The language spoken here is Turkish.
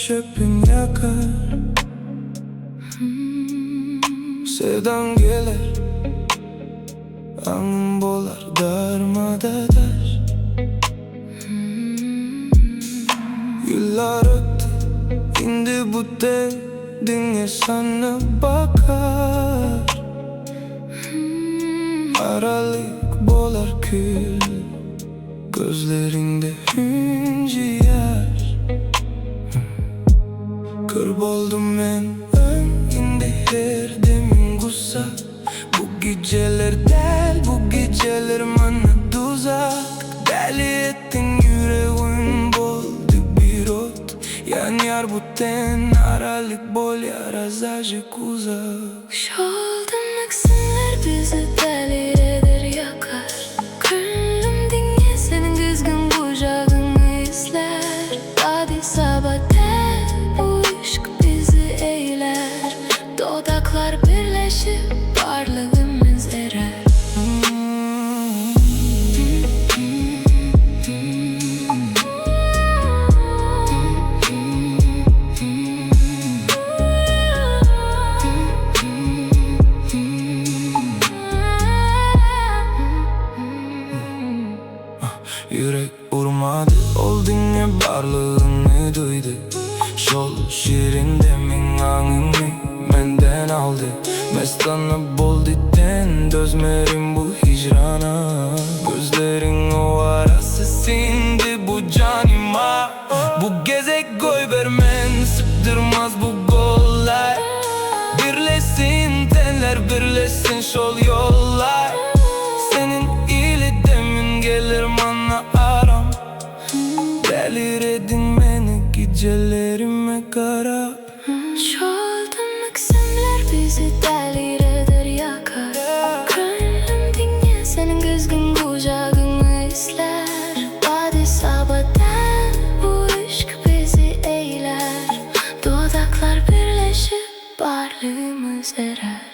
çöpün yakar. Sevdan gelir, angın bolar darmadadaş. Yıllar öttü, indi bu dünya sana bakar. Aralık bolar kül, gözlerinde hüncü yaş. Kırp oldum ben indi her demin gussa. Bu geceler del, bu geceler bana tuzak. Deli ettin yüreğim boldu bir ot. Yan yar bu ten aralık bol yar azıcık uzak. Şoldan aksimler bizi delir eder yakar. Gönlüm dinle senin kızgın kucağını izler. Hadi sabah bu aşk bizi eyler. Dudaklar birleşip varlığımız erer. Yürek vurmadı, ol dinle varlığını duydu. Şol şirin demin ağını menden aldı. Mestana boldu ten, dözmerim bu hicrana. Gözlerin o arası sindi bu canıma. Bu gezek goy vermen, sıktırmaz bu gollar. Birleşsin tenler, birleşsin şol yollar. Senin ili demin gelir bana aram. Delir edin beni gecelerime kara. Şoldan aksimler bizi delir eder yakar. Gönlüm dinle senin kızgın kucağını izler. Hadi sabahtan bu aşk bizi eyler. Dudaklar birleşip varlığımız erer.